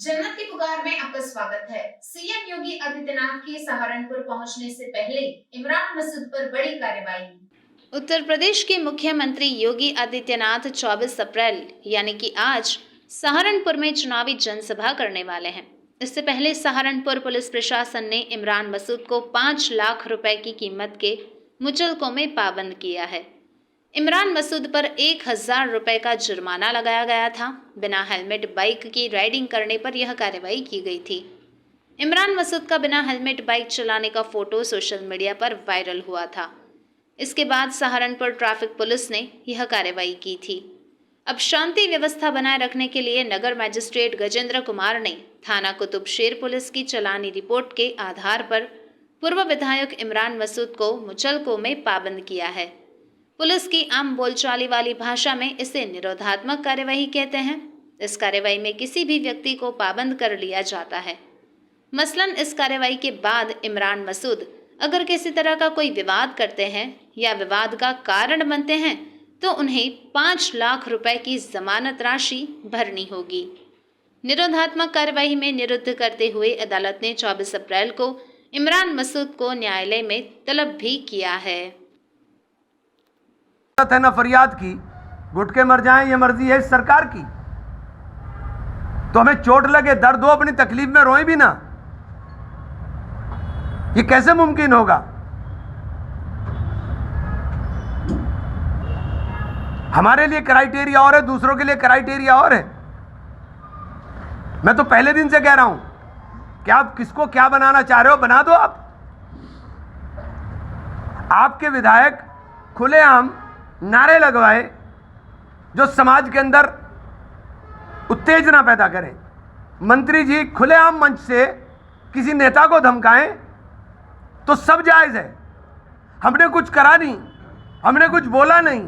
जन्नत की पुकार में आपका स्वागत है। सीएम योगी आदित्यनाथ के सहारनपुर पहुंचने से पहले इमरान मसूद पर बड़ी कार्रवाई। उत्तर प्रदेश के मुख्यमंत्री योगी आदित्यनाथ 24 अप्रैल यानी कि आज सहारनपुर में चुनावी जनसभा करने वाले हैं। इससे पहले सहारनपुर पुलिस प्रशासन ने इमरान मसूद को 5 लाख रुपए की कीमत के मुचलकों में पाबंद किया है। इमरान मसूद पर 1000 रुपए का जुर्माना लगाया गया था। बिना हेलमेट बाइक की राइडिंग करने पर यह कार्रवाई की गई थी। इमरान मसूद का बिना हेलमेट बाइक चलाने का फोटो सोशल मीडिया पर वायरल हुआ था। इसके बाद सहारनपुर ट्रैफिक पुलिस ने यह कार्रवाई की थी। अब शांति व्यवस्था बनाए रखने के लिए नगर मजिस्ट्रेट गजेंद्र कुमार ने थाना कुतुबशेर पुलिस की चालानी रिपोर्ट के आधार पर पूर्व विधायक इमरान मसूद को मुचलकों में पाबंद किया है। पुलिस की आम बोलचाली वाली भाषा में इसे निरोधात्मक कार्यवाही कहते हैं। इस कार्यवाही में किसी भी व्यक्ति को पाबंद कर लिया जाता है। मसलन इस कार्यवाही के बाद इमरान मसूद अगर किसी तरह का कोई विवाद करते हैं या विवाद का कारण बनते हैं तो उन्हें 5 लाख रुपए की जमानत राशि भरनी होगी। निरोधात्मक कार्यवाही में निरुद्ध करते हुए अदालत ने 24 अप्रैल को इमरान मसूद को न्यायालय में तलब भी किया है। है ना फरियाद की, घुटके मर जाएं ये मर्जी है इस सरकार की। तो हमें चोट लगे, दर्द हो, अपनी तकलीफ में रोएं भी ना, ये कैसे मुमकिन होगा? हमारे लिए क्राइटेरिया और है, दूसरों के लिए क्राइटेरिया और है। मैं तो पहले दिन से कह रहा हूं कि आप किसको क्या बनाना चाह रहे हो बना दो। आपके विधायक खुलेआम नारे लगवाए जो समाज के अंदर उत्तेजना पैदा करें। मंत्री जी खुलेआम मंच से किसी नेता को धमकाएं तो सब जायज है। हमने कुछ करा नहीं, हमने कुछ बोला नहीं,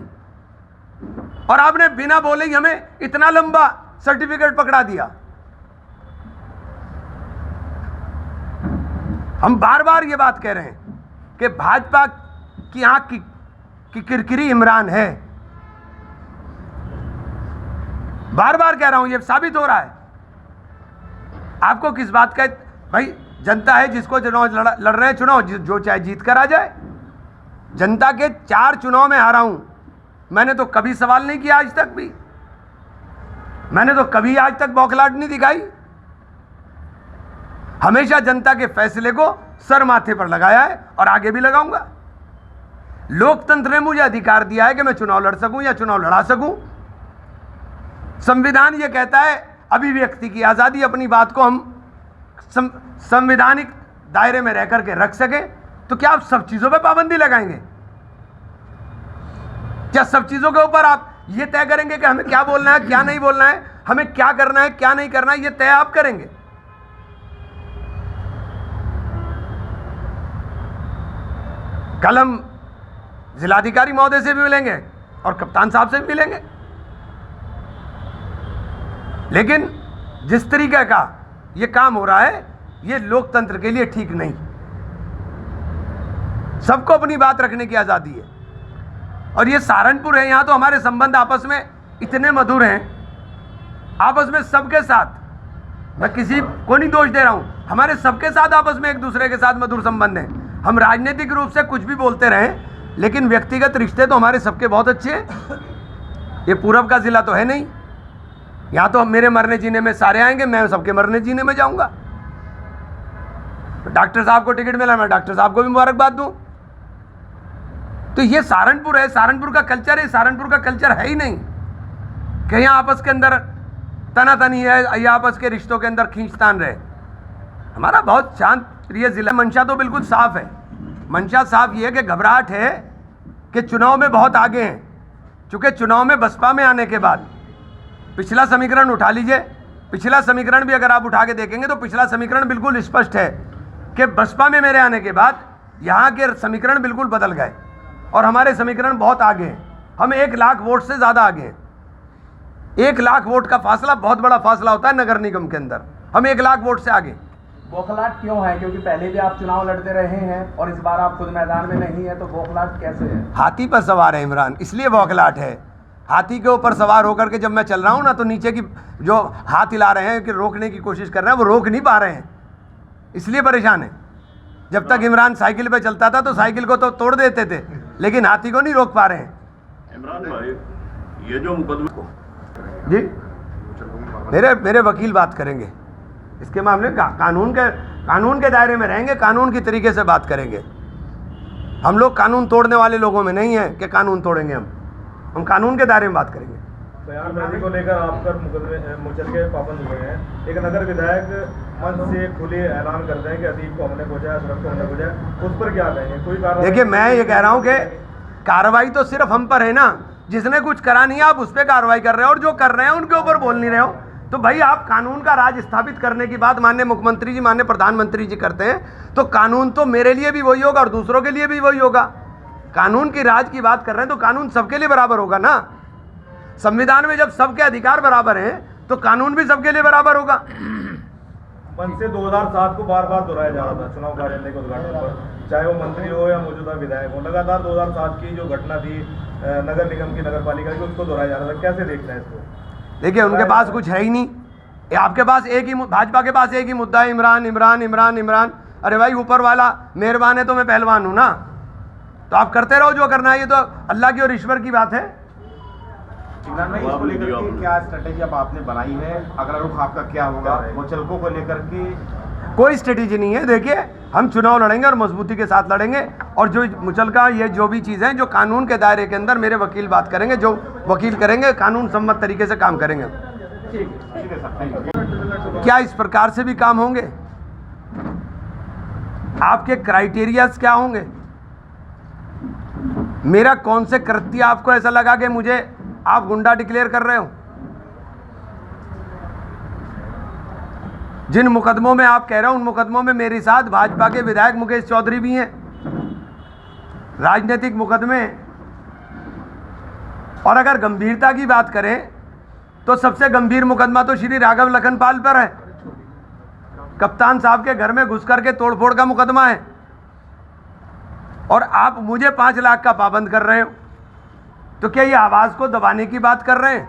और आपने बिना बोले ही हमें इतना लंबा सर्टिफिकेट पकड़ा दिया। हम बार बार ये बात कह रहे हैं कि भाजपा की आंख की किरकिरी इमरान है। बार बार कह रहा हूं, ये साबित हो रहा है। आपको किस बात का? भाई जनता है, जिसको चुनाव लड़ रहे हैं चुनाव, जो चाहे जीत कर आ जाए। जनता के 4 चुनाव में हारा हूं, मैंने तो कभी सवाल नहीं किया आज तक भी। मैंने तो कभी आज तक बौखलाहट नहीं दिखाई। हमेशा जनता के फैसले को सर माथे पर लगाया है और आगे भी लगाऊंगा। लोकतंत्र ने मुझे अधिकार दिया है कि मैं चुनाव लड़ सकूं या चुनाव लड़ा सकूं। संविधान यह कहता है अभिव्यक्ति की आजादी, अपनी बात को हम संवैधानिक दायरे में रह करके रख सके। तो क्या आप सब चीजों पे पाबंदी लगाएंगे? क्या सब चीजों के ऊपर आप ये तय करेंगे कि हमें क्या बोलना है, क्या नहीं बोलना है, हमें क्या करना है, क्या नहीं करना है? ये तय आप करेंगे। कल हम जिलाधिकारी महोदय से भी मिलेंगे और कप्तान साहब से भी मिलेंगे, लेकिन जिस तरीके का ये काम हो रहा है ये लोकतंत्र के लिए ठीक नहीं। सबको अपनी बात रखने की आजादी है। और ये सहारनपुर है, यहां तो हमारे संबंध आपस में इतने मधुर हैं, आपस में सबके साथ। मैं किसी को नहीं दोष दे रहा हूं, हमारे सबके साथ आपस में एक दूसरे के साथ मधुर संबंध है। हम राजनीतिक रूप से कुछ भी बोलते रहें, लेकिन व्यक्तिगत रिश्ते तो हमारे सबके बहुत अच्छे हैं। ये पूरब का जिला तो है नहीं, यहां तो मेरे मरने जीने में सारे आएंगे, मैं सबके मरने जीने में जाऊंगा। डॉक्टर साहब को टिकट मिला, मैं डॉक्टर साहब को भी मुबारकबाद दूं। तो ये सहारनपुर है, सहारनपुर का कल्चर है। सहारनपुर का कल्चर है ही नहीं कि यहाँ आपस के अंदर तनातनी है या आपस के रिश्तों के अंदर खींचतान रहे। हमारा बहुत शांत प्रिय जिला। मंशा तो बिल्कुल साफ है। मंशा साफ ये है कि घबराहट है कि चुनाव में बहुत आगे हैं। चूंकि चुनाव में बसपा में आने के बाद पिछला समीकरण उठा लीजिए, पिछला समीकरण भी अगर आप उठा के देखेंगे तो पिछला समीकरण बिल्कुल स्पष्ट है कि बसपा में मेरे आने के बाद यहाँ के समीकरण बिल्कुल बदल गए और हमारे समीकरण बहुत आगे हैं। हम 1 लाख वोट से ज़्यादा आगे हैं। 1 लाख वोट का फासला बहुत बड़ा फासला होता है नगर निगम के अंदर। हम 1 लाख वोट से आगे। बौखलाहट क्यों है? क्योंकि पहले भी आप चुनाव लड़ते रहे हैं और इस बार आप खुद मैदान में नहीं है, तो बौखलाहट कैसे है? हाथी पर सवार है इमरान, इसलिए बौखलाहट है। हाथी के ऊपर सवार होकर के जब मैं चल रहा हूँ ना, तो नीचे की जो हाथ हिला रहे हैं कि रोकने की कोशिश कर रहे हैं, वो रोक नहीं पा रहे हैं, इसलिए परेशान है। जब तक इमरान साइकिल पे चलता था तो साइकिल को तो तोड़ देते थे, लेकिन हाथी को नहीं रोक पा रहे हैं। इमरान भाई, ये जो मुकदमा जी, मेरे वकील बात करेंगे इसके मामले में। कानून के दायरे में रहेंगे, कानून की तरीके से बात करेंगे। हम लोग कानून तोड़ने वाले लोगों में नहीं है कि कानून तोड़ेंगे। हम कानून के दायरे में बात करेंगे। बयानबाजी को लेकर आप पर मुचलके पाबंद हुए हैं। एक नगर विधायक मंच से खुले ऐलान करते हैं कि अतीक को हमने खोजा, अशरफ को हमने खोजा, उस पर क्या कहेंगे? कोई कार्रवाई? देखिए, मैं ये कह रहा हूँ कि कार्रवाई तो सिर्फ हम पर है ना। जिसने कुछ करा नहीं, आप उस पर कार्रवाई कर रहे हो, और जो कर रहे हैं उनके ऊपर बोल नहीं रहे हो। तो भाई, आप कानून का राज स्थापित करने की बात माननीय मुख्यमंत्री जी, माननीय प्रधानमंत्री जी करते हैं, तो कानून तो मेरे लिए भी वही होगा और दूसरों के लिए भी वही होगा। कानून की राज की बात कर रहे हैं तो कानून सबके लिए बराबर होगा ना। संविधान में जब सबके अधिकार बराबर हैं तो कानून भी सबके लिए बराबर होगा। मंच से 2007 को बार बार दोहराया जा रहा था चुनाव कार्यालय के उद्घाटन पर, चाहे वो मंत्री हो या मौजूदा विधायक हो। लगातार 2007 की जो घटना थी नगर निगम की, नगर पालिका की, उसको दोहराया जा रहा था। कैसे देखते हैं इसको? देखिए, उनके पास कुछ है ही नहीं। आपके पास एक ही, भाजपा के पास एक ही मुद्दा है, इमरान इमरान इमरान इमरान। अरे भाई, ऊपर वाला मेहरबान है तो मैं पहलवान हूँ ना। तो आप करते रहो जो करना है, ये तो अल्लाह की और ईश्वर की बात है। इमरान भाई, इसको लेकर के क्या स्ट्रेटेजी अब आपने बनाई है? अगला रुख आपका क्या होगा मुचलकों को लेकर के? कोई स्ट्रेटेजी नहीं है। देखिए, हम चुनाव लड़ेंगे और मजबूती के साथ लड़ेंगे। और जो मुचलका, ये जो भी चीज़ें हैं जो कानून के दायरे के अंदर, मेरे वकील बात करेंगे, जो वकील करेंगे, कानून सम्मत तरीके से काम करेंगे। ठीक है सर। क्या इस प्रकार से भी काम होंगे? आपके क्राइटेरियाज क्या होंगे? मेरा कौन से कृत्य आपको ऐसा लगा कि मुझे आप गुंडा डिक्लेयर कर रहे हो? जिन मुकदमों में आप कह रहे हो, उन मुकदमों में मेरे साथ भाजपा के विधायक मुकेश चौधरी भी हैं। राजनीतिक मुकदमे। और अगर गंभीरता की बात करें तो सबसे गंभीर मुकदमा तो श्री राघव लखनपाल पर है। कप्तान साहब के घर में घुस करके तोड़फोड़ का मुकदमा है, और आप मुझे 5 लाख का पाबंद कर रहे हो। तो क्या ये आवाज़ को दबाने की बात कर रहे हैं?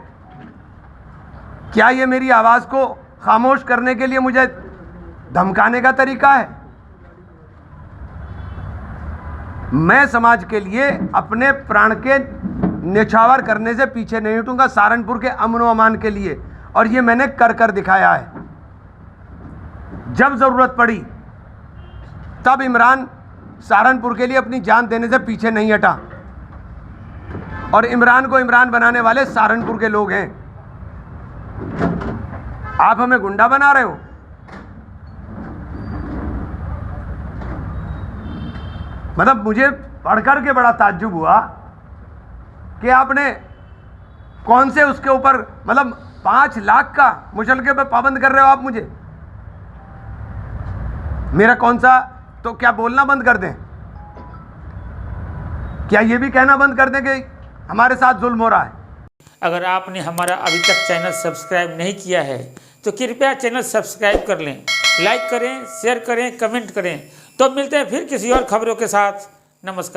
क्या ये मेरी आवाज़ को खामोश करने के लिए मुझे धमकाने का तरीका है? मैं समाज के लिए अपने प्राण के न्यौछावर करने से पीछे नहीं हटूंगा, सहारनपुर के अमन व अमान के लिए। और ये मैंने कर दिखाया है। जब जरूरत पड़ी तब इमरान सहारनपुर के लिए अपनी जान देने से पीछे नहीं हटा। और इमरान को इमरान बनाने वाले सहारनपुर के लोग हैं। आप हमें गुंडा बना रहे हो। मतलब मुझे पढ़कर के बड़ा ताज्जुब हुआ कि आपने कौन से उसके ऊपर, मतलब 5 लाख का मुचलके पे पाबंद कर रहे हो आप मुझे। मेरा कौन सा, तो क्या बोलना बंद कर दें? क्या ये भी कहना बंद कर दें कि हमारे साथ जुल्म हो रहा है? अगर आपने हमारा अभी तक चैनल सब्सक्राइब नहीं किया है तो कृपया चैनल सब्सक्राइब कर लें, लाइक करें, शेयर करें, कमेंट करें। तो मिलते हैं फिर किसी और खबरों के साथ। नमस्कार।